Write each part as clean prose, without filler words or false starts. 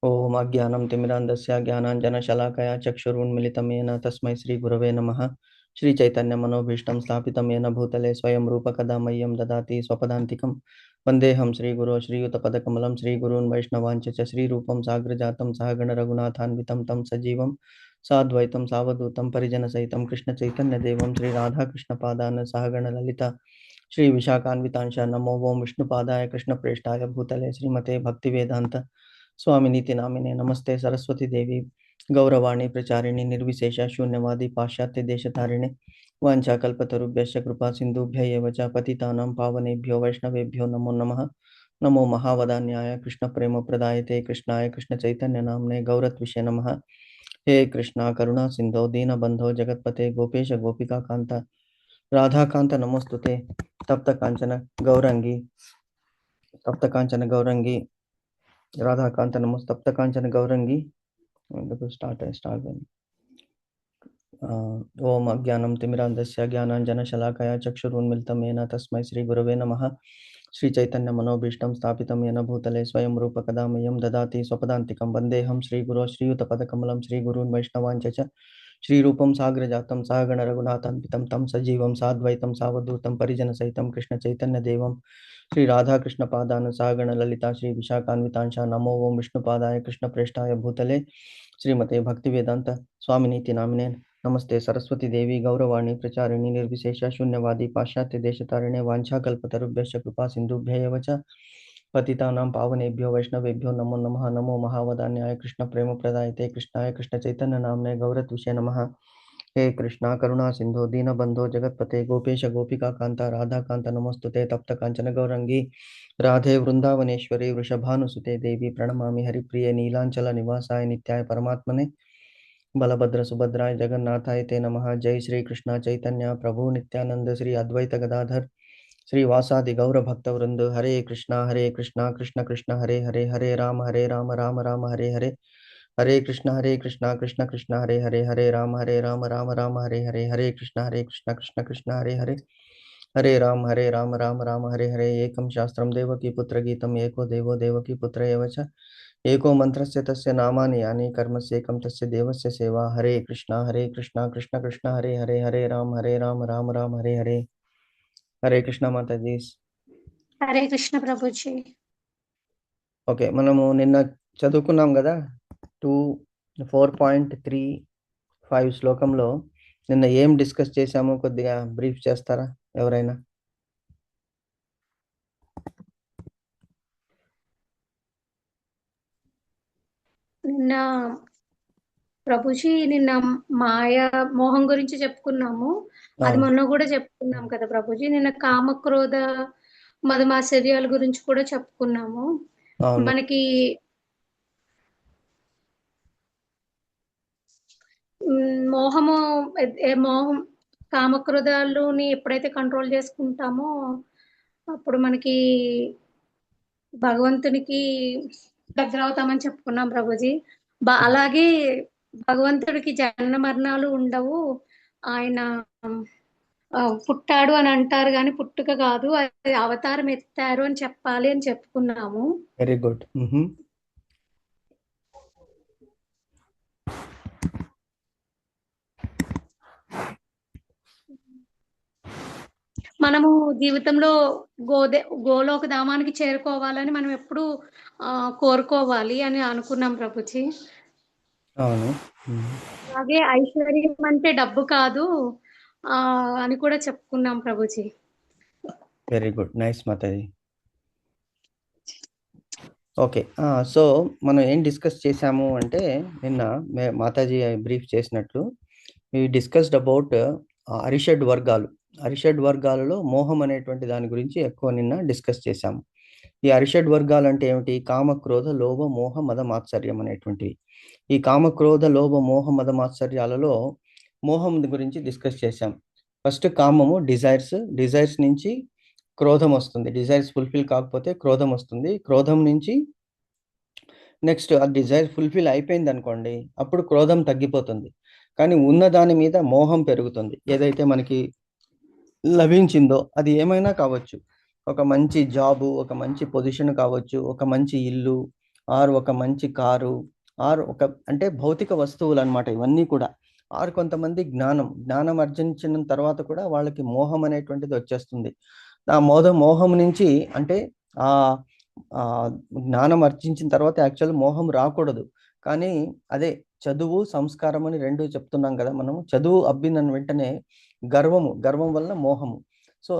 ఓం అజ్ఞానం తిమిరాంధస్య జ్ఞానాంజనశలాకయా చక్షురున్మిళితం येन తస్మై శ్రీగురవే నమః. శ్రీచైతన్యమనోభీష్టం స్థాపితం येन భూతలే స్వయం రూపకదా మह्यं దదాతి స్వపదాంతికం. వందేహం శ్రీగురో శ్రీయుతపదకమలం శ్రీగురూన్ వైష్ణవాంచ చ శ్రీరూపం సాగ్రజాతం సహగణ రఘునాథాన్వితం తం సజీవం సాద్వైతం సావధూతం పరిజనసహితం కృష్ణచైతన్యదేవం శ్రీరాధాకృష్ణపాదాన్ సహగణ లలిత శ్రీ విశాఖాన్వితాంశ నమో ఓం విష్ణుపాదాయ కృష్ణప్రేష్టాయ భూతలే శ్రీమతే భక్తివేదాంత स्वामिनीति नामिने नमस्ते सरस्वती देवी गौरवाणी प्रचारिणी निर्विशेष शून्यवादी पाश्चात्य देशतारिणे वाञ्छाकल्पतरुभ्यश्च कृपा सिन्धुभ्य एव च पतितानां पावनेभ्यो वैष्णवेभ्यो नमो नमः. नमो महावदान्याय कृष्ण प्रेम प्रदायते कृष्णाय कृष्ण चैतन्य नामने गौरत्विषे नमः. हे कृष्णा करुणा सिंधो दीनबंधो जगत्पते गोपेश गोपिका कांता राधाकांत नमोस्तुते. तप्त कांचन गौरंगी तप्त कांचन गौरंगी राधाकांत नमस्तप्त कांचन गौरंगी. स्टार्ट ओम अज्ञानं तिमिरान्धस्य ज्ञानाञ्जनशलाकया चक्षुरुन्मिलितं येन तस्मै श्रीगुरवे नमः. श्रीचैतन्यमनोभीष्टं स्थापितं येन भूतले स्वयं रूपकदा मह्यं ददाति स्वपदान्तिकं. वन्देऽहं श्रीगुरो श्रीयुतपदकमलं श्रीगुरून् वैष्णवांच च श्रीरूपं साग्रजातं सहगण रघुनाथान्वितं तं सजीवं साद्वैतं सावधूतं परिजनसहितं कृष्णचैतन्यदेवं श्रीराधाकृष्णपादान् सहगण ललिता श्री विशाखान्वितांशा नमो ओं विष्णुपादाय कृष्णप्रेष्ठाय भूतले श्रीमते भक्तिवेदांत स्वामिनीति नामिने नमस्ते सरस्वती देवी गौरवाणी प्रचारिणी निर्विशेष शून्यवादी पाश्चात्य देशतारिणे वाञ्छाकल्पतरुभ्यश्च कृपा सिन्धुभ्य एव च पतितानां पावनेभ्यो वैष्णवेभ्यो नमो नमः. नमो महावदान्याय कृष्ण प्रेम प्रदायते कृष्णाय कृष्ण चैतन्य नामने गौरत्विषे नमः. हे कृष्णा करुणा सिंधु दीनबंधो जगत्पते गोपेश गोपिका कांता राधाकांत नमोस्तुते. तप्त कांचन गौरंगी राधे वृंदावनेश्वरी वृषभानुसुते देवी प्रणमामि हरिप्रिये नीलांचल निवासाय नित्याय परमात्मने बलभद्र सुभद्राय जगन्नाथाय ते नमः. जय श्री कृष्ण चैतन्य प्रभु नित्यानंद श्री अद्वैत गदाधर श्रीवासादि गौर भक्त वृंद. हरे कृष्णा कृष्ण कृष्ण हरे हरे हरे राम राम राम हरे हरे. हरे कृष्णा कृष्ण कृष्ण हरे हरे हरे राम राम राम हरे हरे. हरे कृष्णा कृष्ण कृष्ण हरे हरे हरे राम राम हरे हरे. एकं शास्त्रं देवकी पुत्र गीतम् एको देवो देवकी पुत्र एव च एको मंत्रस्य तस्य नामानि यानि कर्मस्य एकं तस्य देवस्य सेवा. हरे कृष्णा कृष्ण कृष्ण हरे हरे हरे राम राम राम हरे हरे. हरे कृष्ణ మాతాజీ. హరే కృష్ణ ప్రభుజీ. ఓకే, మనము నిన్న చదువుకున్నాం కదా 4.35 శ్లోకంలో నిన్న ఏం డిస్కస్ చేశామో కొద్దిగా బ్రీఫ్ చేస్తారా ఎవరైనా? నిన్న ప్రభుజీ మాయ మోహం గురించి చెప్పుకున్నాము. అది మొన్న కూడా చెప్పుకున్నాం కదా ప్రభుజీ. నిన్న కామక్రోధ మదమాశ్చర్యాల గురించి కూడా చెప్పుకున్నాము. మనకి మోహం కామక్రోధాలని ఎప్పుడైతే కంట్రోల్ చేసుకుంటామో అప్పుడు మనకి భగవంతునికి దగ్గర అవుతామని చెప్పుకున్నాం ప్రభుజీ. అలాగే భగవంతుడికి జనన మరణాలు ఉండవు, ఆయన పుట్టాడు అని అంటారు కానీ పుట్టుక కాదు, అది అవతారం ఎత్తారు అని చెప్పాలి అని చెప్పుకున్నాము. Very good. మనము జీవితంలో గోలోక ధామానికి చేరుకోవాలని మనం ఎప్పుడు కోరుకోవాలి అని అనుకున్నాం ప్రభుజీ. అలాగే ఐశ్వర్యం అంటే డబ్బు కాదు అని కూడా చెప్పుకున్నాం Prabhuji. Very good, nice Mataji. Okay, so మనం ఏం డిస్కస్ చేసాము అంటే నిన్న మాతాజీ బ్రీఫ్ చేసినట్లు వి డిస్కస్డ్ అబౌట్ అరిషడ్ వర్గాలు. అరిషడ్ వర్గాలలో మోహం అనేటువంటి దాని గురించి ఎక్కువ నిన్న డిస్కస్ చేశాము. ఈ అరిషడ్ వర్గాలు అంటే ఏమిటి? కామ క్రోధ లోభ మోహ మద మాత్సర్యం అనేటువంటివి. ఈ కామ క్రోధ లోభ మోహ మద మాత్సర్యాలలో మోహం గురించి డిస్కస్ చేశాం. ఫస్ట్ కామము డిజైర్స్ నుంచి క్రోధం వస్తుంది. డిజైర్స్ ఫుల్ఫిల్ కాకపోతే క్రోధం వస్తుంది. క్రోధం నుంచి నెక్స్ట్ ఆ డిజైర్ ఫుల్ఫిల్ అయిపోయింది అనుకోండి, అప్పుడు క్రోధం తగ్గిపోతుంది. కానీ ఉన్న దాని మీద మోహం పెరుగుతుంది. ఏదైతే మనకి లభించిందో అది ఏమైనా కావచ్చు, ఒక మంచి జాబు, ఒక మంచి పొజిషన్ కావచ్చు, ఒక మంచి ఇల్లు, ఆర్ ఒక మంచి కారు, ఆర్ ఒక అంటే భౌతిక వస్తువులు అన్నమాట ఇవన్నీ కూడా. ఆర్ కొంతమంది జ్ఞానం ఆర్జించిన తర్వాత కూడా వాళ్ళకి మోహం అనేటువంటిది వచ్చేస్తుంది. ఆ మోహం నుంచి అంటే ఆ ఆ జ్ఞానం అర్జించిన తర్వాత యాక్చువల్ మోహం రాకూడదు. కానీ అదే చదువు, సంస్కారం అని 2 చెప్తున్నాం కదా మనము. చదువు అబ్బిన వెంటనే గర్వం వల్ల మోహము. సో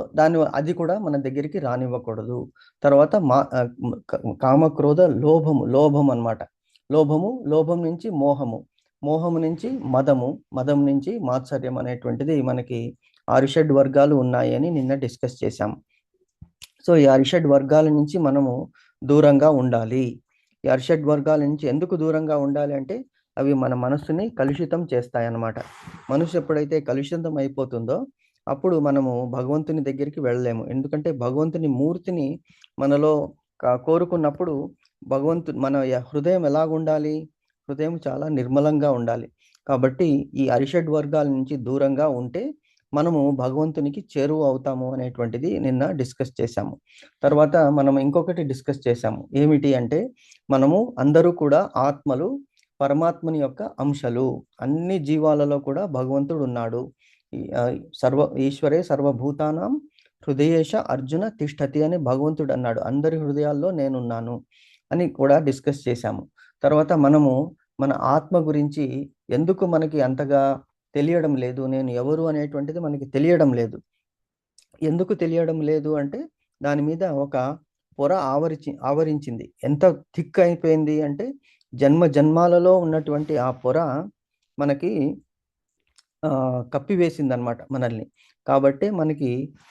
అది కూడా మన దగ్గరికి రానివ్వకూడదు. తర్వాత కామ, క్రోధ, లోభం అన్నమాట. లోభం నుంచి మోహము, మోహము నుంచి మదం నుంచి మాత్సర్యం అనేటువంటిది మనకి 6 వర్గాలు ఉన్నాయి అని నిన్న డిస్కస్ చేశాం. సో ఈ 6 వర్గాల నుంచి మనము దూరంగా ఉండాలి. ఈ 6 వర్గాల నుంచి ఎందుకు దూరంగా ఉండాలి అంటే అవి మన మనస్సుని కలుషితం చేస్తాయన్నమాట. మనసు ఎప్పుడైతే కలుషితం అయిపోతుందో అప్పుడు మనము భగవంతుని దగ్గరికి వెళ్ళలేము. ఎందుకంటే భగవంతుని మూర్తిని మనలో కోరుకున్నప్పుడు మన హృదయం ఎలాగుండాలి? హృదయం చాలా నిర్మలంగా ఉండాలి. కాబట్టి ఈ 6 వర్గాల నుంచి దూరంగా ఉంటే మనము భగవంతునికి చేరువ అవుతాము అనేటువంటిది నిన్న డిస్కస్ చేశాము. తర్వాత మనం ఇంకొకటి డిస్కస్ చేశాము. ఏమిటి అంటే మనము అందరూ కూడా ఆత్మలు, పరమాత్మని యొక్క అంశలు. అన్ని జీవాలలో కూడా భగవంతుడు ఉన్నాడు. ఈశ్వరే సర్వభూతానాం హృదయేష అర్జున తిష్టతి అని భగవంతుడు అన్నాడు. అందరి హృదయాల్లో నేనున్నాను అని కూడా డిస్కస్ చేశాము. తర్వాత మనము మన ఆత్మ గురించి ఎందుకు మనకి అంతగా తెలియడం లేదు, నేను ఎవరు అనేటువంటిది మనకి తెలియడం లేదు. ఎందుకు తెలియడం లేదు అంటే దాని మీద ఒక పొర ఆవరించింది. ఎంత థిక్ అయిపోయింది అంటే జన్మాలలో ఉన్నటువంటి ఆ పొర మనకి కప్పివేసింది అన్నమాట మనల్ని. కాబట్టి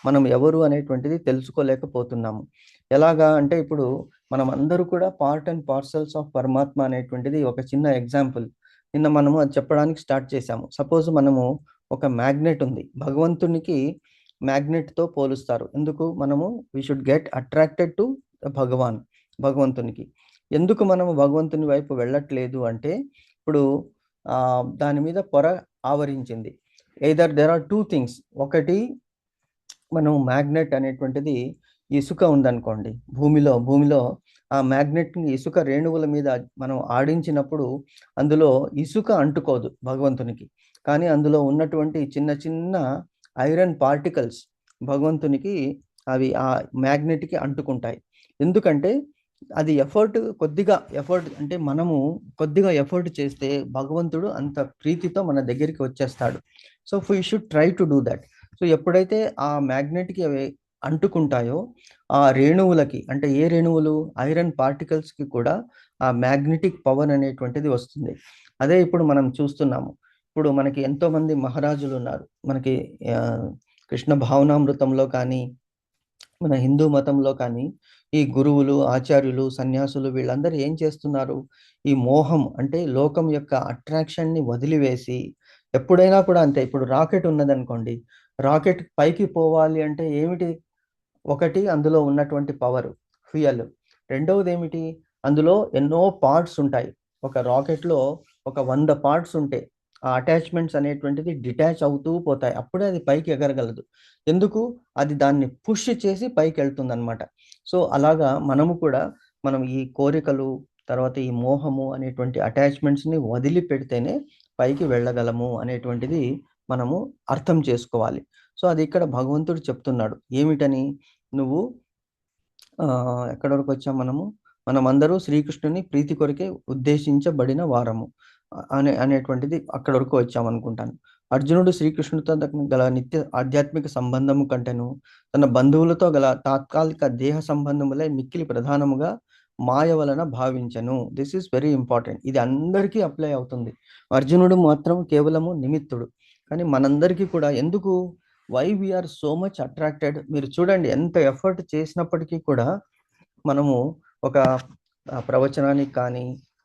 మనం ఎవరు అనేటువంటిది తెలుసుకోలేకపోతున్నాము. ఎలాగా అంటే ఇప్పుడు మనం అందరూ కూడా పార్ట్ అండ్ పార్సల్స్ ఆఫ్ పరమాత్మ అనేటువంటిది ఒక చిన్న ఎగ్జాంపుల్ నిన్న మనము అది చెప్పడానికి స్టార్ట్ చేశాము. సపోజ్ మనము ఒక మ్యాగ్నెట్ ఉంది. భగవంతునికి మ్యాగ్నెట్‌తో పోలుస్తారు. ఎందుకు? మనము we should get attracted to భగవంతునికి. ఎందుకు మనము భగవంతుని వైపు వెళ్ళట్లేదు అంటే ఇప్పుడు దాని మీద పొర ఆవరించింది. Either there are 2 things. ఒకటి మనం మ్యాగ్నెట్ అనేటువంటిది ఇసుక ఉందనుకోండి. భూమిలో ఆ మ్యాగ్నెట్‌ని ఇసుక రేణువుల మీద మనం ఆడించినప్పుడు అందులో ఇసుక అంటుకోదు భగవంతునికి. కానీ అందులో ఉన్నటువంటి చిన్న చిన్న ఐరన్ పార్టికల్స్ భగవంతునికి అవి ఆ మ్యాగ్నెట్‌కి అంటుకుంటాయి. ఎందుకంటే అది కొద్దిగా ఎఫర్ట్ అంటే మనము కొద్దిగా ఎఫర్ట్ చేస్తే భగవంతుడు అంత ప్రీతితో మన దగ్గరికి వచ్చేస్తాడు. So we should try to do that. So ఎప్పుడైతే ఆ మ్యాగ్నెట్‌కి అవి అంటుకుంటాయో ఆ రేణువులకి అంటే ఏ రేణువులు? ఐరన్ పార్టికల్స్‌కి కూడా ఆ మ్యాగ్నెటిక్ పవర్ అనేటువంటిది వస్తుంది. అదే ఇప్పుడు మనం చూస్తున్నాము. ఇప్పుడు మనకి ఎంతోమంది మహారాజులు ఉన్నారు. మనకి కృష్ణ భావనామృతంలో కానీ, మన హిందూ మతంలో కానీ ఈ గురువులు, ఆచార్యులు, సన్యాసులు వీళ్ళందరూ ఏం చేస్తున్నారు? ఈ మోహం అంటే లోకం యొక్క అట్రాక్షన్‌ని వదిలివేసి ఎప్పుడైనా కూడా అంతే. ఇప్పుడు రాకెట్ ఉన్నదనుకోండి. రాకెట్ పైకి పోవాలి అంటే ఏమిటి? ఒకటి అందులో ఉన్నటువంటి పవరు, ఫ్యూయల్. రెండవదేమిటి? అందులో ఎన్నో పార్ట్స్ ఉంటాయి. ఒక రాకెట్‌లో ఒక 100 పార్ట్స్ ఉంటే ఆ అటాచ్‌మెంట్స్ అనేటువంటిది డిటాచ్ అవుతూ పోతాయి. అప్పుడే అది పైకి ఎగరగలదు. ఎందుకు? అది దాన్ని పుష్ చేసి పైకెళ్తుందన్నమాట. సో అలాగా మనం ఈ కోరికలు, తర్వాత ఈ మోహము అనేటువంటి అటాచ్‌మెంట్స్‌ని వదిలిపెడితేనే పైకి వెళ్ళగలము అనేటువంటిది మనము అర్థం చేసుకోవాలి. సో అది ఇక్కడ భగవంతుడు చెప్తున్నాడు. ఏమిటని? నువ్వు ఎక్కడి వరకు వచ్చాం మనము? మనమందరూ శ్రీకృష్ణుని ప్రీతి కొరకే ఉద్దేశించబడిన వారము అనేటువంటిది అక్కడి వరకు వచ్చామనుకుంటాను. అర్జునుడు శ్రీకృష్ణుడితో గల నిత్య ఆధ్యాత్మిక సంబంధము కంటెను తన బంధువులతో గల తాత్కాలిక దేహ సంబంధములే మిక్కిలి ప్రధానముగా మాయ వలన భావించెను. This is very important. ఇది అందరికీ అప్లై అవుతుంది. అర్జునుడు మాత్రం కేవలము నిమిత్తుడు. కానీ మనందరికీ కూడా ఎందుకు? Why we are so much attracted? మీరు చూడండి, ఎంత ఎఫర్ట్ చేసినప్పటికీ కూడా మనము ఒక ప్రవచనానికి కానీ,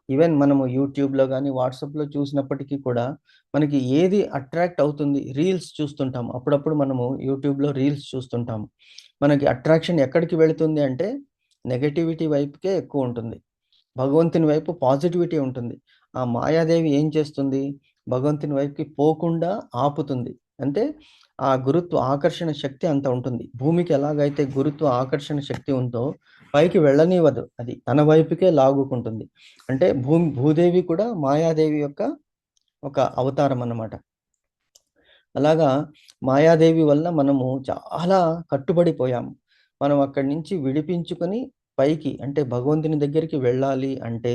ఈవెన్ మనము యూట్యూబ్‌లో గానీ, వాట్సాప్‌లో చూసినప్పటికీ కూడా మనకి ఏది అట్రాక్ట్ అవుతుంది? రీల్స్ చూస్తుంటాం. అప్పుడప్పుడు మనము యూట్యూబ్‌లో రీల్స్ చూస్తుంటాము. మనకి అట్రాక్షన్ ఎక్కడికి వెళుతుంది అంటే నెగటివిటీ వైపుకే ఎక్కువ ఉంటుంది. భగవంతుని వైపు పాజిటివిటీ ఉంటుంది. ఆ మాయాదేవి ఏం చేస్తుంది? భగవంతుని వైపుకి పోకుండా ఆపుతుంది. అంటే ఆ గురుత్వ ఆకర్షణ శక్తి అంత ఉంటుంది. భూమికి ఎలాగైతే గురుత్వ ఆకర్షణ శక్తి ఉందో పైకి వెళ్ళనివ్వదు, అది తన వైపుకే లాగుకుంటుంది. అంటే భూదేవి కూడా మాయాదేవి యొక్క ఒక అవతారం అన్నమాట. అలాగా మాయాదేవి వల్ల మనము చాలా కట్టుబడిపోయాము. మనం అక్కడి నుంచి విడిపించుకొని పైకి అంటే భగవంతుని దగ్గరికి వెళ్ళాలి అంటే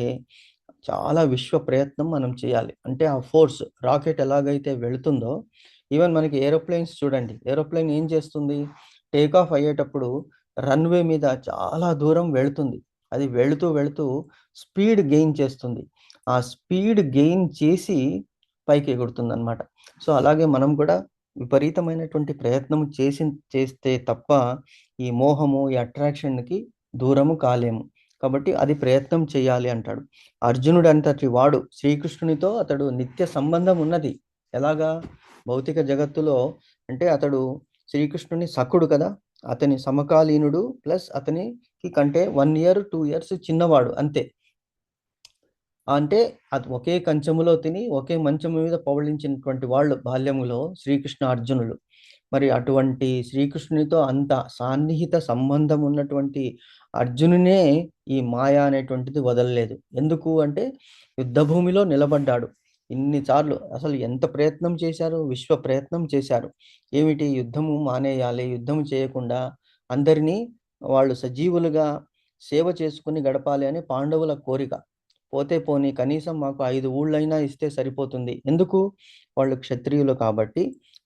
చాలా విశ్వ ప్రయత్నం మనం చేయాలి. అంటే ఆ ఫోర్స్ రాకెట్ ఎలాగైతే వెళుతుందో, ఈవెన్ మనకి ఏరోప్లేన్స్ చూడండి. ఏరోప్లేన్ ఏం చేస్తుంది? టేక్ ఆఫ్ అయ్యేటప్పుడు రన్‌వే మీద చాలా దూరం వెళుతుంది. అది వెళుతూ, వెళుతూ స్పీడ్ గెయిన్ చేస్తుంది. ఆ స్పీడ్ గెయిన్ చేసి పైకి ఎగురుతుందనమాట. సో, అలాగే మనం కూడా విపరీతమైనటువంటి ప్రయత్నం చేస్తే తప్ప ఈ మోహము, ఈ అట్రాక్షన్‌కి దూరము కాలేము. కాబట్టి అది ప్రయత్నం చేయాలి అంటాడు. అర్జునుడంతటి వాడు శ్రీకృష్ణునితో అతడు నిత్య సంబంధం ఉన్నది. ఎలాగా? భౌతిక జగత్తులో అంటే అతడు శ్రీకృష్ణుని సఖుడు కదా! అతని సమకాలీనుడు ప్లస్ అతనికి కంటే 1 ఇయర్, 2 ఇయర్స్ చిన్నవాడు అంతే. అంటే అది ఒకే కంచములో తిని, ఒకే మంచం మీద పవళించినటువంటి వాళ్ళు బాల్యములో శ్రీకృష్ణ, అర్జునులు. మరి అటువంటి శ్రీకృష్ణునితో అంత సాన్నిహిత సంబంధం ఉన్నటువంటి అర్జునునే ఈ మాయ అనేటువంటిది వదలలేదు. ఎందుకు అంటే యుద్ధభూమిలో నిలబడ్డాడు. ఇన్ని సార్లు అసలు ఎంత ప్రయత్నం చేశారు? విశ్వ ప్రయత్నం చేశారు. ఏమిటి యుద్ధము మానేయాలి, యుద్ధం చేయకుండా అందరినీ వాళ్ళు సజీవులుగా సేవ చేసుకొని గడపాలి అని పాండవుల కోరిక. పోతే పోనీ కనీసం మాకు 5 ఊళ్ళైనా ఇస్తే సరిపోతుంది. ఎందుకు? వాళ్ళు క్షత్రియులు కాబట్టి,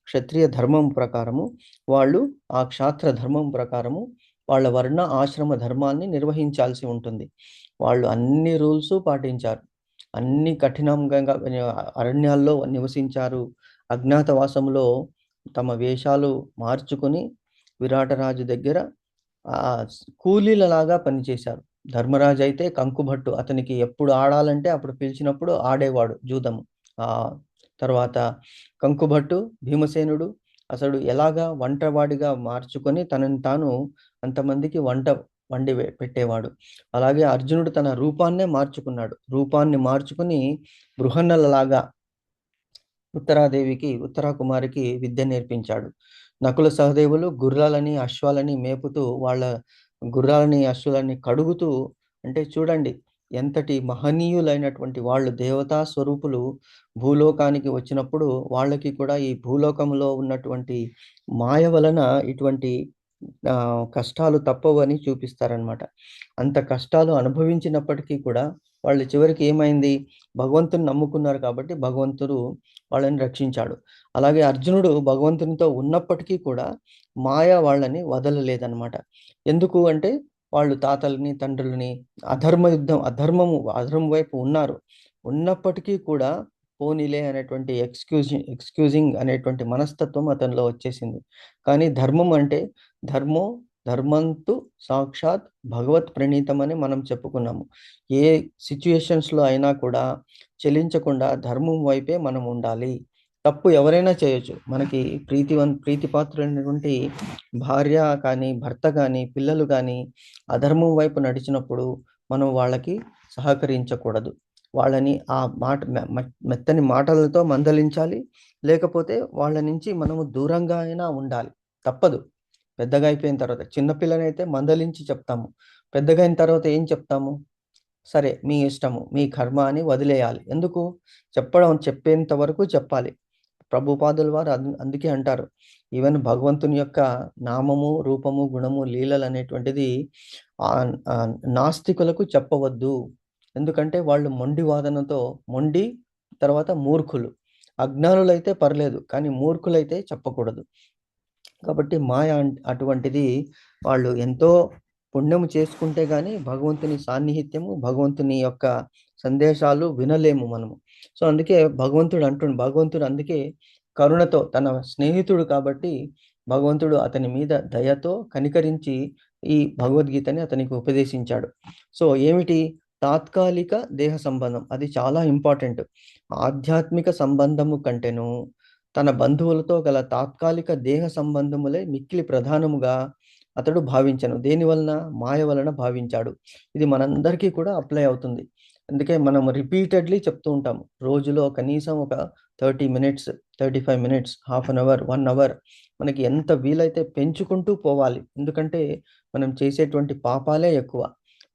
క్షత్రియ ధర్మం ప్రకారము వాళ్ళు ఆ క్షాత్ర ధర్మం ప్రకారము వాళ్ళ వర్ణ, ఆశ్రమ ధర్మాన్ని నిర్వహించాల్సి ఉంటుంది. వాళ్ళు అన్ని రూల్సు పాటించారు. అన్ని కఠినంగా అరణ్యాల్లో నివసించారు. అజ్ఞాతవాసంలో తమ వేషాలు మార్చుకొని విరాటరాజు దగ్గర కూలీలలాగా పనిచేశారు. ధర్మరాజు అయితే కంకుభట్టు. అతనికి ఎప్పుడు ఆడాలంటే అప్పుడు పిలిచినప్పుడు ఆడేవాడు జూదము. తర్వాత కంకుభట్టు భీమసేనుడు అసలు ఎలాగా వంటవాడిగా మార్చుకొని తనని తాను అంతమందికి వంట వండి పెట్టేవాడు. అలాగే అర్జునుడు తన రూపాన్నే మార్చుకున్నాడు. రూపాన్ని మార్చుకుని బృహన్నలలాగా ఉత్తరా కుమారికి విద్య నేర్పించాడు. నకుల సహదేవులు గుర్రాలని, అశ్వాలని మేపుతూ వాళ్ళ గుర్రాలని, అశ్వాలని కడుగుతూ అంటే చూడండి ఎంతటి మహనీయులైనటువంటి వాళ్ళు దేవతా స్వరూపులు భూలోకానికి వచ్చినప్పుడు వాళ్ళకి కూడా ఈ భూలోకంలో ఉన్నటువంటి మాయ వలన ఇటువంటి కష్టాలు తప్పవని చూపిస్తారనమాట. అంత కష్టాలు అనుభవించినప్పటికీ కూడా వాళ్ళు చివరికి ఏమైంది? భగవంతుని నమ్ముకున్నారు కాబట్టి భగవంతుడు వాళ్ళని రక్షించాడు. అలాగే అర్జునుడు భగవంతునితో ఉన్నప్పటికీ కూడా మాయ వాళ్ళని వదలలేదనమాట. ఎందుకు అంటే వాళ్ళు తాతలని, తండ్రులని అధర్మం వైపు ఉన్నారు. ఉన్నప్పటికీ కూడా పోనీలే అనేటువంటి ఎక్స్‌క్యూజింగ్ అనేటువంటి మనస్తత్వం అతనిలో వచ్చేసింది. కానీ ధర్మం అంటే ధర్మంతు సాక్షాత్ భగవత్ ప్రణీతం అని మనం చెప్పుకున్నాము. ఏ సిట్యుయేషన్స్‌లో అయినా కూడా చెలించకుండా ధర్మం వైపే మనం ఉండాలి. తప్పు ఎవరైనా చేయొచ్చు. మనకి ప్రీతిపాత్రులైనటువంటి భార్య కానీ, భర్త కానీ, పిల్లలు కానీ అధర్మం వైపు నడిచినప్పుడు మనం వాళ్ళకి సహకరించకూడదు. వాళ్ళని ఆ మాట మెత్తని మాటలతో మందలించాలి. లేకపోతే వాళ్ళ నుంచి మనము దూరంగా అయినా ఉండాలి. తప్పదు. పెద్దగా అయిపోయిన తర్వాత చిన్న పిల్లనైతే మందలించి చెప్తాము. పెద్దగా అయిన తర్వాత ఏం చెప్తాము? సరే మీ ఇష్టము, మీ కర్మ అని వదిలేయాలి. ఎందుకు? చెప్పేంత వరకు చెప్పాలి. ప్రభుపాదుల వారు అందుకే అంటారు. ఈవెన్ భగవంతుని యొక్క నామము, రూపము, గుణము, లీలలు అనేటువంటిది నాస్తికులకు చెప్పవద్దు. ఎందుకంటే వాళ్ళు మొండి వాదనతో తర్వాత మూర్ఖులు. అజ్ఞానులైతే పర్లేదు. కానీ మూర్ఖులైతే చెప్పకూడదు. కాబట్టి మాయ అటువంటిది. వాళ్ళు ఎంతో పుణ్యము చేసుకుంటే గాని భగవంతుని సాన్నిహిత్యము, భగవంతుని యొక్క సందేశాలు వినలేము మనము. సో, అందుకే భగవంతుడు అందుకే కరుణతో తన స్నేహితుడు కాబట్టి భగవంతుడు అతని మీద దయతో కనికరించి ఈ భగవద్గీతని అతనికి ఉపదేశించాడు. సో, ఏమిటి? తాత్కాలిక దేహ సంబంధం. అది చాలా ఇంపార్టెంట్. ఆధ్యాత్మిక సంబంధము కంటెను తన బంధువులతో గల తాత్కాలిక దేహ సంబంధములే మిక్కిలి ప్రధానముగా అతడు భావించెను. దేని వలన? మాయ వలన భావించాడు. ఇది మనందరికీ కూడా అప్లై అవుతుంది. అందుకే మనం రిపీటెడ్లీ చెప్తూ ఉంటాము, రోజులో కనీసం ఒక 30 minutes, 35 minutes, half an hour, 1 hour మనకి ఎంత వీలైతే పెంచుకుంటూ పోవాలి. ఎందుకంటే మనం చేసేటువంటి పాపాలే ఎక్కువ.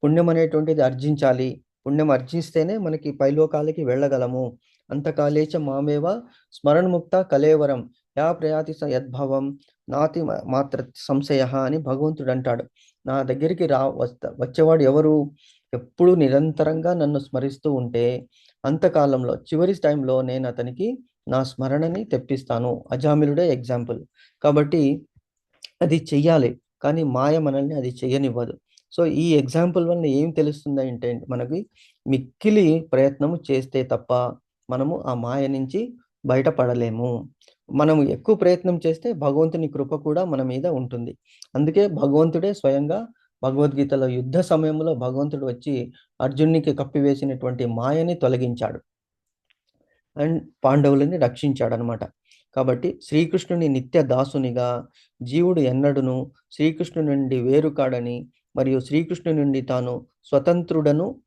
పుణ్యం అనేటువంటిది అర్జించాలి. పుణ్యం అర్జిస్తేనే మనకి పైలోకాలకి వెళ్ళగలము. అంతకాలేచ మామేవ స్మరణముక్త కలేవరం యా ప్రయాతి యద్భవం నాతి మాత్ర సంశయ అని భగవంతుడు అంటాడు. నా దగ్గరికి వచ్చేవాడు ఎవరు? ఎప్పుడు నిరంతరంగా నన్ను స్మరిస్తూ ఉంటే అంతకాలంలో చివరి టైంలో నేను అతనికి నా స్మరణని తెప్పిస్తాను. అజామిలుడే ఎగ్జాంపుల్. కాబట్టి అది చెయ్యాలి. కానీ మాయ మనల్ని అది చెయ్యనివ్వదు. సో, ఈ ఎగ్జాంపుల్ వలన ఏం తెలుస్తుందంటే మనకి మిక్కిలి ప్రయత్నము చేస్తే తప్ప మనము ఆ మాయ నుంచి బయటపడలేము. మనము ఎక్కువ ప్రయత్నం చేస్తే భగవంతుని కృప కూడా మన మీద ఉంటుంది. అందుకే భగవంతుడే స్వయంగా భగవద్గీతలో యుద్ధ సమయంలో భగవంతుడు వచ్చి అర్జునునికి కప్పివేసినటువంటి మాయని తొలగించాడు. అండ్ పాండవులని రక్షించాడనమాట. కాబట్టి శ్రీకృష్ణుని నిత్య దాసునిగా జీవుడు ఎన్నడును శ్రీకృష్ణుని నుండి వేరు కాడని, మరియు శ్రీకృష్ణుని నుండి తాను స్వతంత్రుడను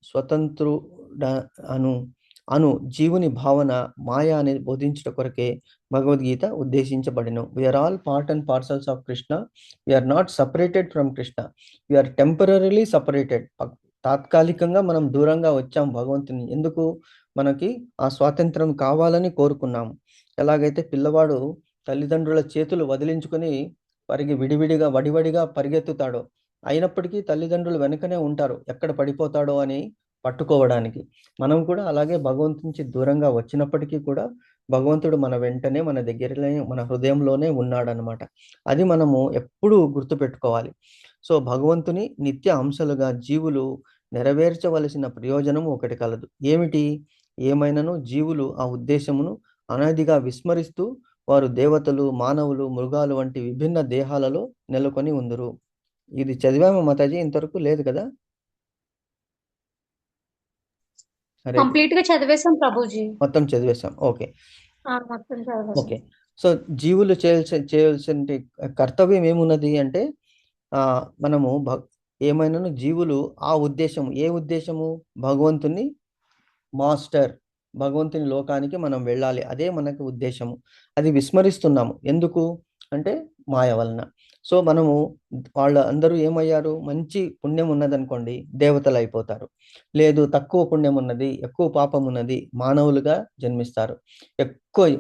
స్వతంత్రుడ అను జీవుని భావన మాయ అనేది బోధించుట కొరకే భగవద్గీత ఉద్దేశించబడిను. We are all part and parcels of Krishna. We are not separated from Krishna. We are temporarily separated. తాత్కాలికంగా మనం దూరంగా వచ్చాం భగవంతుని. ఎందుకు? మనకి ఆ స్వాతంత్రం కావాలని కోరుకున్నాము. ఎలాగైతే పిల్లవాడు తల్లిదండ్రుల చేతులు వదిలించుకొని విడివిడిగా వడివడిగా పరిగెత్తుతాడో, అయినప్పటికీ తల్లిదండ్రులు వెనుకనే ఉంటారు ఎక్కడ పడిపోతాడో అని పట్టుకోవడానికి. మనం కూడా అలాగే భగవంతు నుంచి దూరంగా వచ్చినప్పటికీ కూడా భగవంతుడు మన వెంటనే, మన దగ్గరనే, మన హృదయంలోనే ఉన్నాడనమాట. అది మనము ఎప్పుడూ గుర్తుపెట్టుకోవాలి. సో, భగవంతుని నిత్య అంశలుగా జీవులు నెరవేర్చవలసిన ప్రయోజనం ఒకటి కలదు. ఏమిటి? ఏమైనను జీవులు ఆ ఉద్దేశమును అనాదిగా విస్మరిస్తూ వారు దేవతలు, మానవులు, మృగాలు వంటి విభిన్న దేహాలలో నెలకొని ఉందురు. ఇది చదివామా మాతాజీ? ఇంతవరకు లేదు కదా? హరే కృష్ణ. కంప్లీట్ గా చదివేశాం ప్రభుజీ. మొత్తం చదివేశాం. ఓకే. మొత్తం చదివేశాం. ఓకే. సో, జీవులు చేయాల్సిన కర్తవ్యం ఏమున్నది అంటే మనము ఏమైనాను జీవులు ఆ ఉద్దేశం, ఏ ఉద్దేశము? భగవంతుని మాస్టర్, భగవంతుని లోకానికి మనం వెళ్ళాలి. అదే మనకు ఉద్దేశము. అది విస్మరిస్తున్నాము. ఎందుకు? అంటే మాయ వలన. సో, మనము అందరూ ఏమయ్యారు? మంచి పుణ్యం ఉన్నదనుకోండి దేవతలు అయిపోతారు. లేదు తక్కువ పుణ్యం ఉన్నది, ఎక్కువ పాపం ఉన్నది, మానవులుగా జన్మిస్తారు.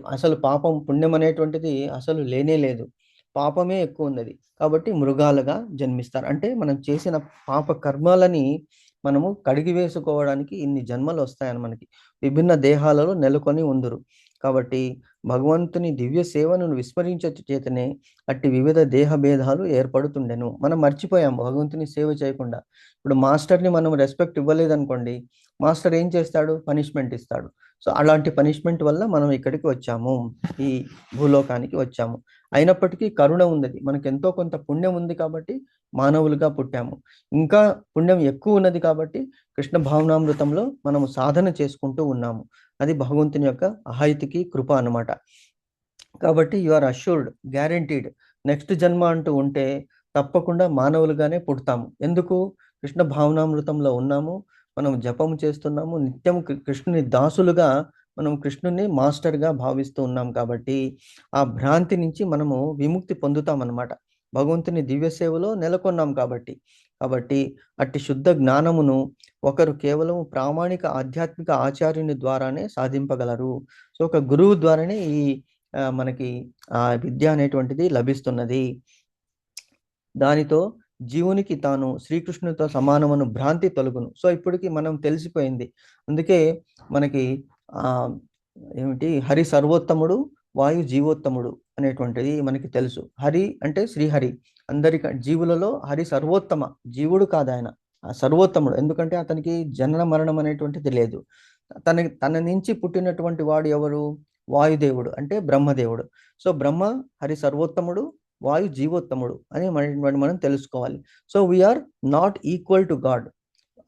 అసలు పాపం పుణ్యం అనేటువంటిది అసలు లేనే లేదు. పాపమే ఎక్కువ ఉన్నది. కాబట్టి మృగాలుగా జన్మిస్తారు. అంటే మనం చేసిన పాప కర్మలని మనము కడిగి వేసుకోవడానికి ఇన్ని జన్మలు వస్తాయని మనకి. విభిన్న దేహాలలో నెలకొని ఉందురు. కాబట్టి భగవంతుని దివ్య సేవను విస్మరించ చేతనే అట్టి వివిధ దేహ భేదాలు ఏర్పడుతుండెను. మనం మర్చిపోయాం భగవంతుని సేవ చేయకుండా. ఇప్పుడు మాస్టర్ని మనం రెస్పెక్ట్ ఇవ్వలేదనుకోండి, మాస్టర్ ఏం చేస్తాడు? పనిష్మెంట్ ఇస్తాడు. సో, అలాంటి పనిష్మెంట్ వల్ల మనం ఇక్కడికి వచ్చాము, ఈ భూలోకానికి వచ్చాము. అయినప్పటికీ కరుణ ఉన్నది. మనకు ఎంతో కొంత పుణ్యం ఉంది కాబట్టి మానవులుగా పుట్టాము. ఇంకా పుణ్యం ఎక్కువ ఉన్నది కాబట్టి కృష్ణ భావనామృతంలో మనము సాధన చేసుకుంటూ ఉన్నాము. అది భగవంతుని యొక్క అహైతికి కృప అన్నమాట. కాబట్టి you are assured, guaranteed. Next జన్మ అంటూ ఉంటే తప్పకుండా మానవులుగానే పుడతాము. ఎందుకు? కృష్ణ భావనామృతంలో ఉన్నాము, మనం జపం చేస్తున్నాము, నిత్యం కృష్ణుని దాసులుగా మనం కృష్ణుని మాస్టర్గా భావిస్తూ ఉన్నాం కాబట్టి ఆ భ్రాంతి నుంచి మనము విముక్తి పొందుతామన్నమాట. భగవంతుని దివ్య సేవలో నెలకొన్నాం కాబట్టి. అట్టి శుద్ధ జ్ఞానమును ఒకరు కేవలం ప్రామాణిక ఆధ్యాత్మిక ఆచార్యుని ద్వారానే సాధింపగలరు. సో, ఒక గురువు ద్వారానే ఈ మనకి ఆ విద్య అనేటువంటిది లభిస్తున్నది. దానితో జీవునికి తాను శ్రీకృష్ణునితో సమానమను భ్రాంతి తొలగును. సో, ఇప్పటికి మనం తెలిసిపోయింది. అందుకే మనకి ఏమిటి, హరి సర్వోత్తముడు, వాయు జీవోత్తముడు అనేటువంటిది మనకి తెలుసు. హరి అంటే శ్రీహరి. జీవులలో హరి సర్వోత్తమ. జీవుడు కాదు ఆయన, సర్వోత్తముడు. ఎందుకంటే అతనికి జనన మరణం అనేటువంటిది లేదు. తన నుంచి పుట్టినటువంటి వాడు ఎవరు? వాయుదేవుడు అంటే బ్రహ్మదేవుడు. సో, బ్రహ్మ హరి సర్వోత్తముడు, వాయు జీవోత్తముడు అని మనం తెలుసుకోవాలి. So, we are not equal to God.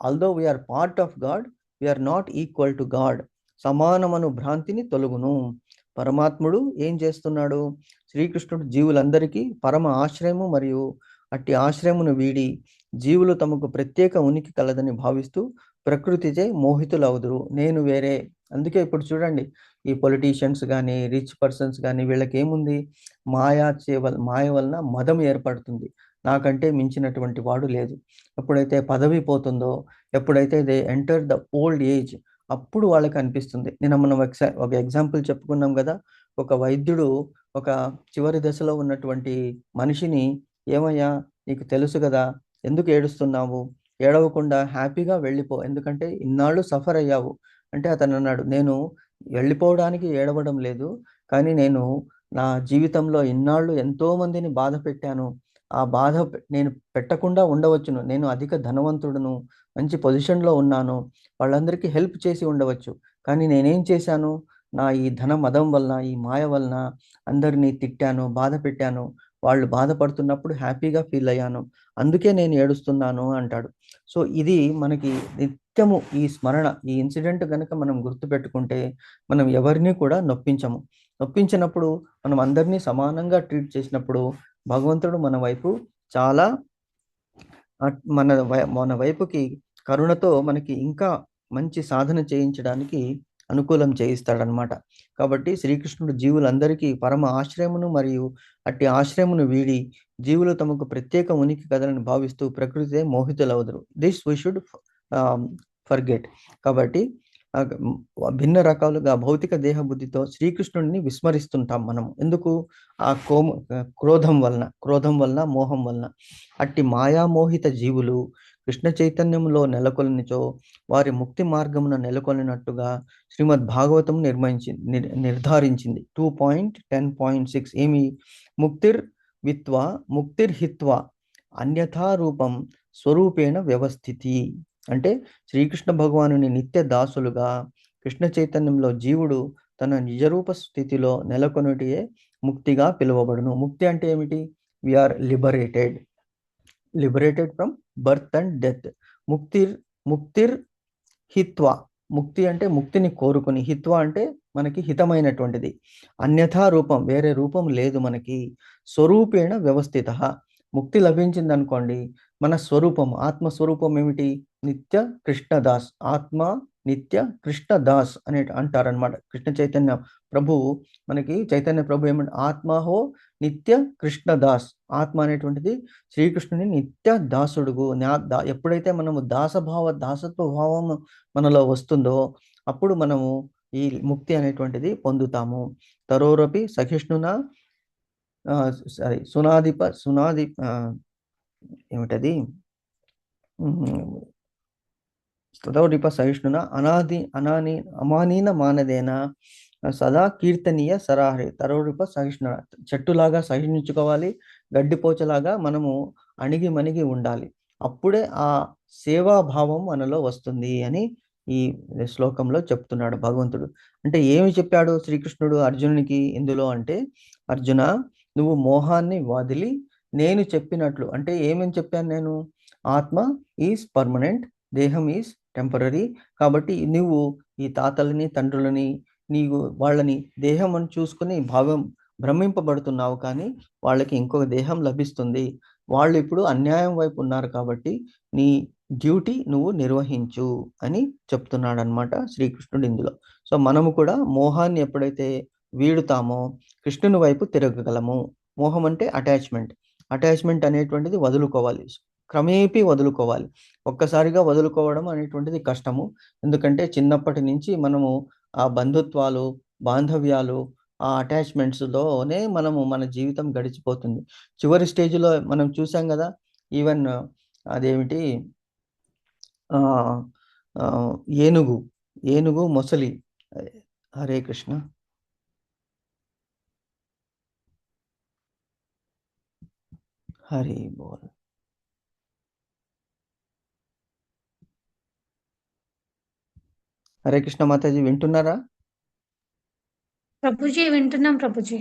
Although we are part of God, we are not equal to God. సమానమను భ్రాంతిని తొలగును. పరమాత్ముడు ఏం చేస్తున్నాడు? శ్రీకృష్ణుడు జీవులందరికీ పరమ ఆశ్రయము మరియు అట్టి ఆశ్రయమును వీడి జీవులు తమకు ప్రత్యేక ఉనికి కలదని భావిస్తూ ప్రకృతిచే మోహితులవుదురు. నేను వేరే. అందుకే ఇప్పుడు చూడండి, ఈ పొలిటీషియన్స్ కానీ, రిచ్ పర్సన్స్ కానీ, వీళ్ళకి ఏముంది? మాయ వలన మదం ఏర్పడుతుంది. నాకంటే మించినటువంటి వాడు లేదు. ఎప్పుడైతే పదవి పోతుందో, ఎప్పుడైతే they enter the old age, అప్పుడు వాళ్ళకి అనిపిస్తుంది. మనం ఒక ఎగ్జాంపుల్ చెప్పుకున్నాం కదా, ఒక వైద్యుడు ఒక చివరి దశలో ఉన్నటువంటి మనిషిని, ఏమయ్యా నీకు తెలుసు కదా, ఎందుకు ఏడుస్తున్నావు? ఏడవకుండా హ్యాపీగా వెళ్ళిపో, ఎందుకంటే ఇన్నాళ్ళు సఫర్ అయ్యావు. అంటే అతను అన్నాడు, నేను వెళ్ళిపోవడానికి ఏడవడం లేదు, కానీ నేను నా జీవితంలో ఇన్నాళ్ళు ఎంతో మందిని బాధ పెట్టాను. ఆ బాధ నేను పెట్టకుండా ఉండవచ్చును. నేను అధిక ధనవంతుడును, మంచి పొజిషన్లో ఉన్నాను, వాళ్ళందరికీ హెల్ప్ చేసి ఉండవచ్చు. కానీ నేనేం చేశాను? నా ఈ ధన మదం వలన, ఈ మాయ వలన అందరినీ తిట్టాను, బాధ పెట్టాను. వాళ్ళు బాధపడుతున్నప్పుడు హ్యాపీగా ఫీల్ అయ్యాను, అందుకే నేను ఏడుస్తున్నాను అంటాడు. సో ఇది మనకి నిత్యము ఈ స్మరణ, ఈ ఇన్సిడెంట్ కనుక మనం గుర్తుపెట్టుకుంటే మనం ఎవరిని కూడా నొప్పించము. నొప్పించినప్పుడు, మనం అందరినీ సమానంగా ట్రీట్ చేసినప్పుడు భగవంతుడు మన వైపు చాలా మన వైపుకి కరుణతో మనకి ఇంకా మంచి సాధన చేయించడానికి అనుకూలం చేయిస్తాడనమాట. కాబట్టి శ్రీకృష్ణుడు జీవులందరికీ పరమ ఆశ్రయమును మరియు అట్టి ఆశ్రయమును వీడి జీవులు తమకు ప్రత్యేక ఉనికి కదలని భావిస్తూ ప్రకృతితే మోహితులవుదురు. This we should forget. కాబట్టి భిన్న రకాలుగా భౌతిక దేహ బుద్ధితో శ్రీకృష్ణుడిని విస్మరిస్తుంటాం మనం. ఎందుకు? ఆ క్రోధం వలన, మోహం వలన. అట్టి మాయామోహిత జీవులు కృష్ణ చైతన్యంలో నెలకొనిచో వారి ముక్తి మార్గమున నెలకొనినట్టుగా శ్రీమద్ భాగవతం నిర్ధారించింది. 2.10.6 ఏమి? ముక్తిర్హిత్వా అన్యథా రూపం స్వరూపేణ వ్యవస్థితి. అంటే శ్రీకృష్ణ భగవానుని నిత్య దాసులుగా కృష్ణ చైతన్యంలో జీవుడు తన నిజరూప స్థితిలో నెలకొనుటియే ముక్తిగా పిలువబడును. ముక్తి అంటే ఏమిటి? We are liberated from birth and death. ముక్తిర్ హిత్వా. ముక్తి అంటే ముక్తిని కోరుకుని, హిత్వా అంటే మనకి హితమైనటువంటిది. అన్యథా రూపం, వేరే రూపం లేదు మనకి. స్వరూపేణ వ్యవస్థిత. ముక్తి లభించింది అనుకోండి, మన స్వరూపం, ఆత్మస్వరూపం ఏమిటి? నిత్య కృష్ణదాస్. ఆత్మ నిత్య కృష్ణదాస్ అని అంటారనమాట. కృష్ణ చైతన్య ప్రభువు, మనకి చైతన్య ప్రభు ఏమంటే ఆత్మహో నిత్య కృష్ణదాస్. అనేటువంటిది శ్రీకృష్ణుని నిత్య దాసుడుగు. ఎప్పుడైతే మనము దాసత్వ భావం మనలో వస్తుందో అప్పుడు మనము ఈ ముక్తి అనేటువంటిది పొందుతాము. తరోరపి సహిష్ణున ఏమిటది? తరోరిప సహిష్ణున అమానీన మానదేన సదా కీర్తనీయ సరాహరి. తరోరిప సహిష్ణున, చెట్టులాగా సహించుకోవాలి, గడ్డిపోచలాగా మనము అణిగి మణిగి ఉండాలి. అప్పుడే ఆ సేవాభావం మనలో వస్తుంది అని ఈ శ్లోకంలో చెప్తున్నాడు భగవంతుడు. అంటే ఏమి చెప్పాడు శ్రీకృష్ణుడు అర్జునునికి ఇందులో అంటే, అర్జున, నువ్వు మోహాన్ని వదిలి నేను చెప్పినట్లు, అంటే ఏమని చెప్పాను నేను? ఆత్మ ఈజ్ పర్మనెంట్, దేహం ఈజ్ టెంపరరీ. కాబట్టి నువ్వు ఈ తాతలని, తండ్రులని, నీవు వాళ్ళని దేహం అని చూసుకుని భ్రమింపబడుతున్నావు, కానీ వాళ్ళకి ఇంకొక దేహం లభిస్తుంది. వాళ్ళు ఇప్పుడు అన్యాయం వైపు ఉన్నారు, కాబట్టి నీ డ్యూటీ నువ్వు నిర్వహించు అని చెప్తున్నాడు అనమాట శ్రీకృష్ణుడు ఇందులో. సో మనము కూడా మోహాన్ని ఎప్పుడైతే వీడుతామో కృష్ణుని వైపు తిరగగలము. మోహం అంటే అటాచ్మెంట్ అనేటువంటిది వదులుకోవాలి, క్రమేపీ వదులుకోవాలి. ఒక్కసారిగా వదులుకోవడం అనేటువంటిది కష్టము. ఎందుకంటే చిన్నప్పటి నుంచి మనము ఆ బంధుత్వాలు, బాంధవ్యాలు, ఆ అటాచ్మెంట్స్లోనే మన జీవితం గడిచిపోతుంది. చివరి స్టేజ్లో మనం చూసాం కదా, ఈవెన్ అదేమిటి, ఏనుగు మొసలి. హరే కృష్ణ. హరి బోల్. హరే కృష్ణ మాతాజీ, వింటున్నారా? ప్రభుజీ వింటున్నాం ప్రభుజీ.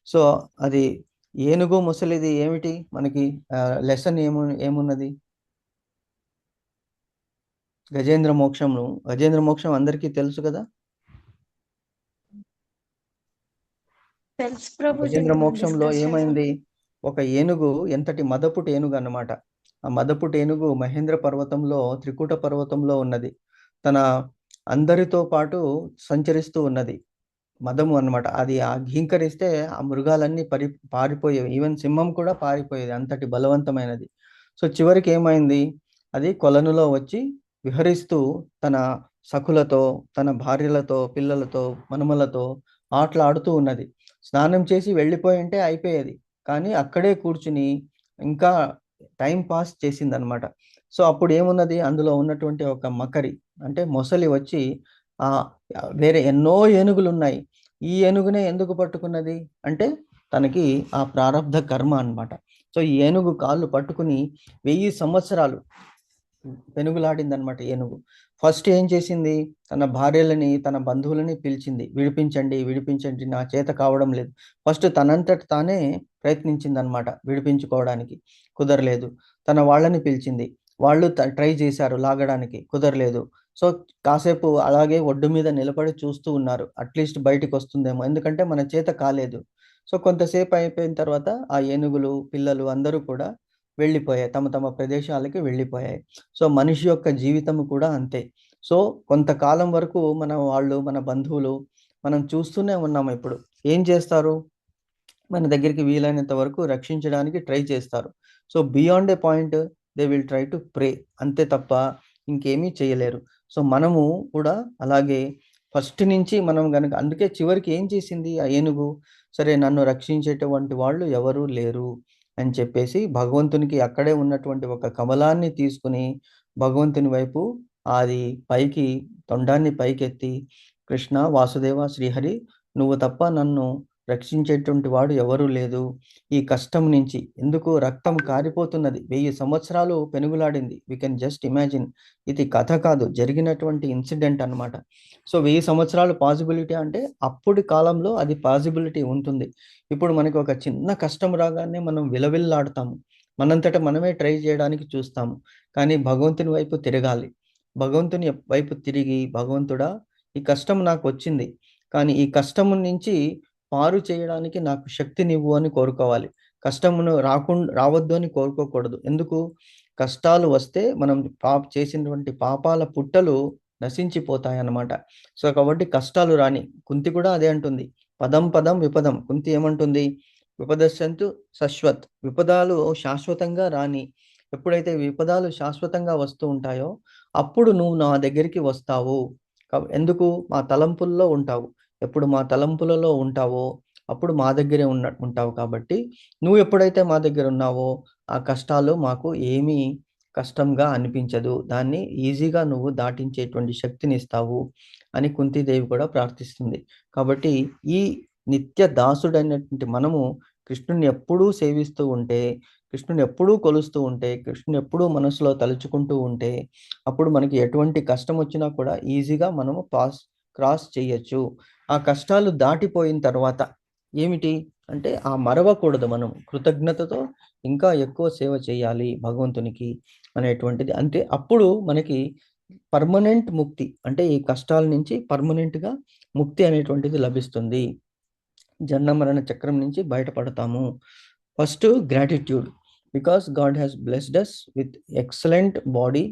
సో అది ఏనుగు ముసలిది ఏమిటి మనకి లెసన్ ఏమున్నది? గజేంద్ర మోక్షం అందరికీ తెలుసు కదా. తెలుసు ప్రభుజీ. గజేంద్ర మోక్షంలో ఏమైంది? ఒక ఏనుగు ఎంతటి మదపుటి ఏనుగు అన్నమాట. ఆ మదపుటి ఏనుగు మహేంద్ర పర్వతంలో, త్రికూట పర్వతంలో ఉన్నది. తన అందరితో పాటు సంచరిస్తూ ఉన్నది. మదము అన్నమాట. అది ఘీంకరిస్తే ఆ మృగాలన్నీ పారిపోయేవి. ఈవెన్ సింహం కూడా పారిపోయేది. అంతటి బలవంతమైనది. సో చివరికి ఏమైంది? అది కొలనులో వచ్చి విహరిస్తూ తన సఖులతో, తన భార్యలతో, పిల్లలతో, మనుమలతో ఆటలాడుతూ ఉన్నది. స్నానం చేసి వెళ్ళిపోయి ఉంటే అయిపోయేది. కానీ అక్కడే కూర్చుని ఇంకా టైం పాస్ చేసిందనమాట. సో అప్పుడు ఏమున్నది? అందులో ఉన్నటువంటి ఒక మకరి అంటే మొసలి వచ్చి ఆ వేరే ఎన్నో ఏనుగులు ఉన్నాయి. ఈ ఏనుగునే ఎందుకు పట్టుకున్నది అంటే తనకి ఆ ప్రారబ్ధ కర్మ అన్నమాట. సో ఈ ఏనుగు కాళ్ళు పట్టుకుని 1000 సంవత్సరాలు పెనుగులాడిందనమాట ఏనుగు. ఫస్ట్ ఏం చేసింది? తన భార్యలని, తన బంధువులని పిలిచింది. విడిపించండి, విడిపించండి, నా చేత కావడం లేదు. ఫస్ట్ తనంతట తానే ప్రయత్నించిందనమాట విడిపించుకోవడానికి. కుదరలేదు. తన వాళ్ళని పిలిచింది. వాళ్ళు ట్రై చేశారు లాగడానికి, కుదరలేదు. సో కాసేపు అలాగే ఒడ్డు మీద నిలబడి చూస్తూ ఉన్నారు. అట్లీస్ట్ బయటికి వస్తుందేమో, ఎందుకంటే మన చేత కాలేదు. సో కొంతసేపు అయిపోయిన తర్వాత ఆ ఏనుగులు, పిల్లలు అందరూ కూడా వెళ్ళిపోయాయి. తమ తమ ప్రదేశాలకి వెళ్ళిపోయాయి. సో మనిషి యొక్క జీవితం కూడా అంతే. సో కొంతకాలం వరకు మన వాళ్ళు, మన బంధువులు మనం చూస్తూనే ఉన్నాము. ఇప్పుడు ఏం చేస్తారు? మన దగ్గరికి వీలైనంత వరకు రక్షించడానికి ట్రై చేస్తారు. So beyond a point they will try to pray, అంతే తప్ప ఇంకేమీ చేయలేరు. సో మనము కూడా అలాగే ఫస్ట్ నుంచి మనం గనక, అందుకే చివరికి ఏం చేసింది ఆ ఏనుగు? సరే నన్ను రక్షించేటువంటి వాళ్ళు ఎవరూ లేరు అని చెప్పేసి భగవంతునికి అక్కడే ఉన్నటువంటి ఒక కమలాన్ని తీసుకుని భగవంతుని వైపు అది పైకి తొండాన్ని పైకెత్తి, కృష్ణ వాసుదేవ శ్రీహరి, నువ్వు తప్ప నన్ను రక్షించేటువంటి వాడు ఎవరూ లేదు. ఈ కష్టం నుంచి ఎందుకు రక్తం కారిపోతున్నది. 1000 సంవత్సరాలు పెనుగులాడింది. We can just imagine. ఇది కథ కాదు, జరిగినటువంటి ఇన్సిడెంట్ అన్నమాట. సో 1000 సంవత్సరాలు పాసిబిలిటీ అంటే అప్పటి కాలంలో అది పాసిబిలిటీ ఉంటుంది. ఇప్పుడు మనకి ఒక చిన్న కష్టం రాగానే మనం విలవిల్లాడుతాము. మనంతట మనమే ట్రై చేయడానికి చూస్తాము. కానీ భగవంతుని వైపు తిరగాలి. భగవంతుని వైపు తిరిగి, భగవంతుడా ఈ కష్టం నాకు వచ్చింది. కానీ ఈ కష్టము నుంచి పారు చేయడానికి నాకు శక్తినివ్వు అని కోరుకోవాలి. కష్టమును రావద్దు అని కోరుకోకూడదు. ఎందుకు? కష్టాలు వస్తే మనం చేసినటువంటి పాపాల పుట్టలు నశించిపోతాయన్నమాట. సో కాబట్టి కష్టాలు రాని. కుంతి కూడా అదే అంటుంది. పదం పదం విపదం. కుంతి ఏమంటుంది? విపదస్సంతు శశ్వత్. విపదాలు శాశ్వతంగా రాని. ఎప్పుడైతే విపదాలు శాశ్వతంగా వస్తూ ఉంటాయో అప్పుడు నువ్వు నా దగ్గరికి వస్తావు. ఎందుకు? మా తలంపుల్లో ఉంటావు. ఎప్పుడు మా తలంపులలో ఉంటావో అప్పుడు మా దగ్గరే ఉంటావు. కాబట్టి నువ్వు ఎప్పుడైతే మా దగ్గర ఉన్నావో ఆ కష్టాలు మాకు ఏమీ కష్టంగా అనిపించదు. దాన్ని ఈజీగా నువ్వు దాటించేటువంటి శక్తిని ఇస్తావు అని కుంతీదేవి కూడా ప్రార్థిస్తుంది. కాబట్టి ఈ నిత్య దాసుడైనటువంటి మనము కృష్ణుని ఎప్పుడూ సేవిస్తూ ఉంటే, కృష్ణుని ఎప్పుడూ కొలుస్తూ ఉంటే, కృష్ణుని ఎప్పుడూ మనసులో తలుచుకుంటూ ఉంటే అప్పుడు మనకి ఎటువంటి కష్టం వచ్చినా కూడా ఈజీగా మనము క్రాస్ చేయొచ్చు. ఆ కష్టాలు దాటిపోయిన తర్వాత ఏమిటి అంటే మరవకూడదు. మనం కృతజ్ఞతతో ఇంకా ఎక్కువ సేవ చేయాలి భగవంతునికి అనేటువంటిది. అంటే అప్పుడు మనకి పర్మనెంట్ ముక్తి, అంటే ఈ కష్టాల నుంచి పర్మనెంట్గా ముక్తి అనేటువంటిది లభిస్తుంది. జన్మ మరణ చక్రం నుంచి బయటపడతాము. First gratitude, because God has blessed us with excellent body,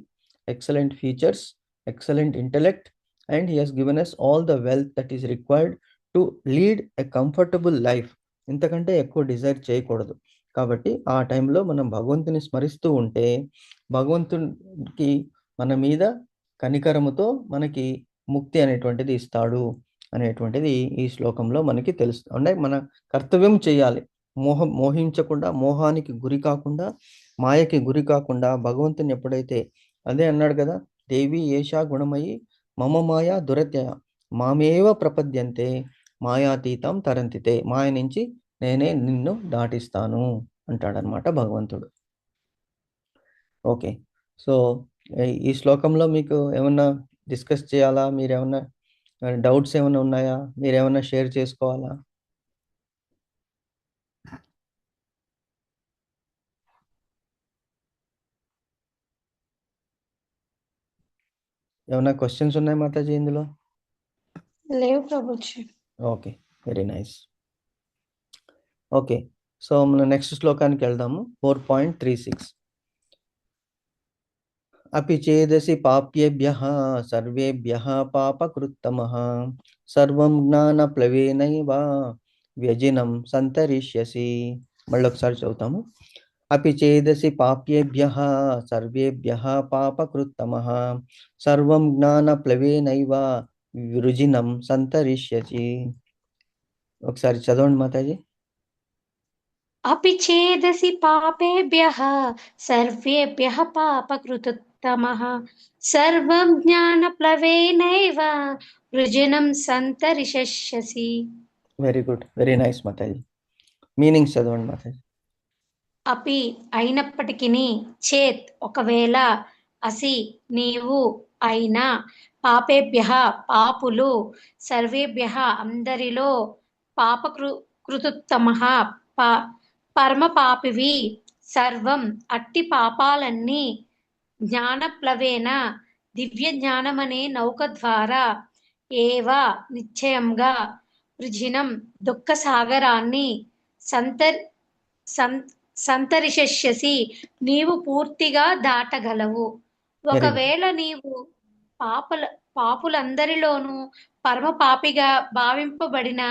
excellent features, excellent intellect, and he has given us all the wealth that is required to lead a comfortable life. ఇంతకంటే ఎక్కువ డిజైర్ చేయకూడదు. కాబట్టి ఆ టైంలో మనం భగవంతుని స్మరిస్తూ ఉంటే భగవంతునికి మన మీద కనికరముతో మనకి ముక్తి అనేటువంటిది ఇస్తాడు అనేటువంటిది ఈ శ్లోకంలో మనకి తెలుస్తుంది. అంటే మన కర్తవ్యం చేయాలి. మోహించకుండా, మోహానికి గురి కాకుండా, మాయకి గురి కాకుండా భగవంతుని ఎప్పుడైతే, అదే అన్నాడు కదా, దేవి ఏషా గుణమయి మమ మాయా దురత్యయ మామేవ ప్రపద్యంతే మాయాతీతం తరంతితే. మాయ నుంచి నేనే నిన్ను దాటిస్తాను అంటాడనమాట భగవంతుడు. ఓకే. సో ఈ శ్లోకంలో మీకు ఏమన్నా డిస్కస్ చేయాలా? మీరేమన్నా డౌట్స్ ఏమైనా ఉన్నాయా? మీరేమన్నా షేర్ చేసుకోవాలా? ఏమన్నా క్వశ్చన్స్ ఉన్నాయి మాతాజీ ఇందులో? లేవు Prabhuji. Okay, very nice. Okay, so మనం నెక్స్ట్ శ్లోకానికి వెళ్దాము. 4.36. अपि चेदसि पाप्येभ्यः सर्वेभ्यः पापकृत्तमः सर्वं ज्ञानप्लवेनैव व्यजिनं संतरिष्यसि. మళ్ళీ ఒకసారి చదువుతాము. अपि चेदसि पाप्येभ्यः सर्वेभ्यः पापकृत्तमः सर्वं ज्ञानप्लवेनैव वृजिनं संतरिष्यसि. ఒకసారి చదవండి మాతాజీ. अपि चेदसि पापेभ्यः सर्वेभ्यः पापकृतुत्तमः सर्वं ज्ञानप्लवेनैव वृजनं सन्तरिष्यसि. Very good, very nice Mataji. Meanings చదవండి మాతాజీ. అపి అయినప్పటికీ, చేత్ ఒకవేళ, అసి నీవు, అయినా, పాపేభ్య పాపులు, సర్వేభ్య అందరిలో, కృతుత్తమ పరమ పాపివి, సర్వం అట్టి పాపాలన్నీ, జ్ఞానప్లవేన దివ్య జ్ఞానమనే నౌక ద్వారా, ఏవా నిశ్చయంగా, వృజినం దుఃఖ సాగరాన్ని, సంతరిష్యసి నీవు పూర్తిగా దాటగలవు. ఒకవేళ నీవు పాపులందరిలోనూ పరమ పాపిగా భావింపబడిన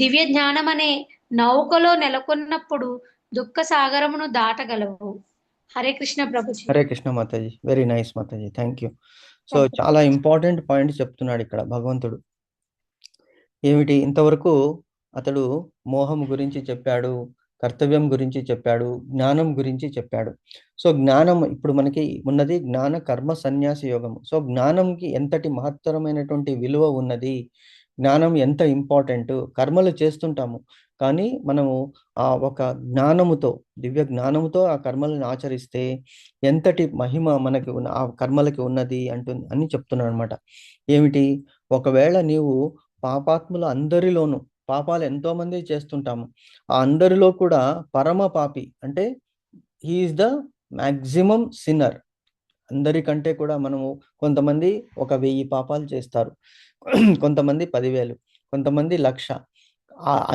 దివ్య జ్ఞానమనే నౌకలో నెలకొన్నప్పుడు దుఃఖ సాగరమును దాటగలవు. Hare Krishna Prabhuji. Hare Krishna Mataji. Very nice Mataji, thank you. So చాలా ఇంపార్టెంట్ పాయింట్ చెప్తున్నాడు ఇక్కడ భగవంతుడు. ఏమిటి? ఇంతవరకు అతడు మోహం గురించి చెప్పాడు, కర్తవ్యం గురించి చెప్పాడు, జ్ఞానం గురించి చెప్పాడు. సో జ్ఞానం ఇప్పుడు మనకి ఉన్నది జ్ఞాన కర్మ సన్యాస యోగము. సో జ్ఞానంకి ఎంతటి మహత్తరమైనటువంటి విలువ ఉన్నది, జ్ఞానం ఎంత ఇంపార్టెంట్. కర్మలు చేస్తుంటాము, కానీ మనము ఆ ఒక జ్ఞానముతో, దివ్య జ్ఞానముతో ఆ కర్మలను ఆచరిస్తే ఎంతటి మహిమ మనకి ఆ కర్మలకి ఉన్నది అని చెప్తున్నాడు అనమాట. ఏమిటి? ఒకవేళ నీవు పాపాత్ముల అందరిలోనూ, పాపాలు ఎంతో మంది చేస్తుంటాము, ఆ అందరిలో కూడా పరమ పాపి అంటే హీఈస్ ద మ్యాక్సిమం సిన్నర్. అందరికంటే కూడా మనము కొంతమంది 1000 పాపాలు చేస్తారు, కొంతమంది 10,000, కొంతమంది 1,00,000.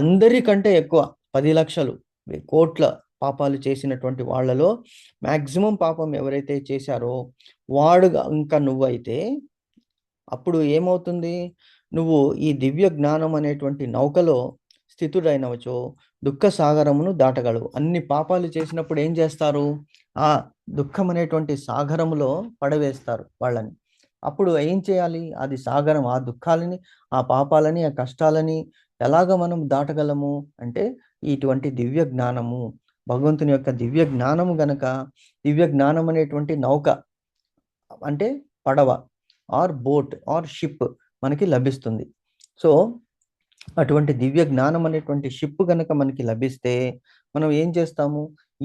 అందరికంటే ఎక్కువ 10 లక్షలు, కోట్ల పాపాలు చేసినటువంటి వాళ్ళలో మ్యాక్సిమం పాపం ఎవరైతే చేశారో వాడు ఇంకా నువ్వైతే అప్పుడు ఏమవుతుంది? నువ్వు ఈ దివ్య జ్ఞానం అనేటువంటి నౌకలో స్థితుడైనవచో దుఃఖ సాగరమును దాటగలవు. అన్ని పాపాలు చేసినప్పుడు ఏం చేస్తారు? ఆ దుఃఖం అనేటువంటి సాగరములో పడవేస్తారు వాళ్ళని. అప్పుడు ఏం చేయాలి? అది సాగరం, ఆ దుఃఖాలని, ఆ పాపాలని, ఆ కష్టాలని ఎలాగ మనం దాటగలము అంటే ఇటువంటి దివ్య జ్ఞానము, భగవంతుని యొక్క దివ్య జ్ఞానము గనక, దివ్య జ్ఞానం అనేటువంటి నౌక అంటే పడవ ఆర్ బోట్ ఆర్ షిప్ మనకి లభిస్తుంది. సో అటువంటి దివ్య జ్ఞానం అనేటువంటి షిప్ గనక మనకి లభిస్తే మనం ఏం చేస్తాము?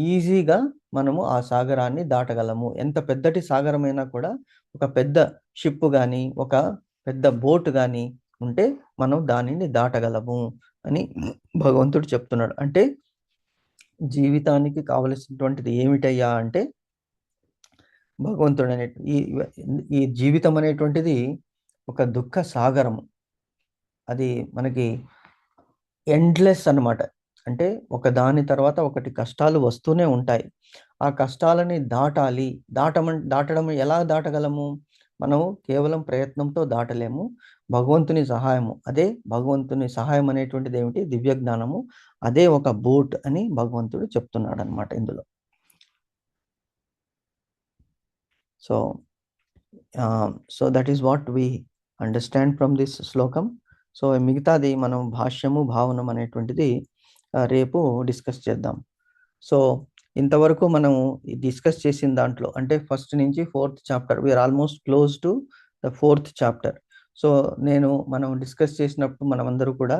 ఈజీగా మనము ఆ సాగరాన్ని దాటగలము. ఎంత పెద్దటి సాగరమైనా కూడా ఒక పెద్ద షిప్ కానీ, ఒక పెద్ద బోట్ కానీ ఉంటే మనం దానిని దాటగలము అని భగవంతుడు చెప్తున్నాడు. అంటే జీవితానికి కావలసినటువంటిది ఏమిటయ్యా అంటే భగవంతుడు అనే ఈ జీవితం అనేటువంటిది ఒక దుఃఖ సాగరము. అది మనకి ఎండ్లెస్ అన్నమాట. అంటే ఒక దాని తర్వాత ఒకటి కష్టాలు వస్తూనే ఉంటాయి. ఆ కష్టాలని దాటాలి. దాటడం ఎలా దాటగలము? మనము కేవలం ప్రయత్నంతో దాటలేము, భగవంతుని సహాయము. అదే భగవంతుని సహాయం అనేటువంటిది ఏమిటి? దివ్య జ్ఞానము. అదే ఒక బోట్ అని భగవంతుడు చెప్తున్నాడు అనమాట ఇందులో. So that is what we understand from this శ్లోకం. సో మిగతాది మనం భాష్యము, భావనం అనేటువంటిది రేపు డిస్కస్ చేద్దాం. సో ఇంతవరకు మనము డిస్కస్ చేసిన దాంట్లో అంటే ఫస్ట్ నుంచి 4th chapter, we're almost close to the 4th chapter. So మనం డిస్కస్ చేసినప్పుడు మనమందరూ కూడా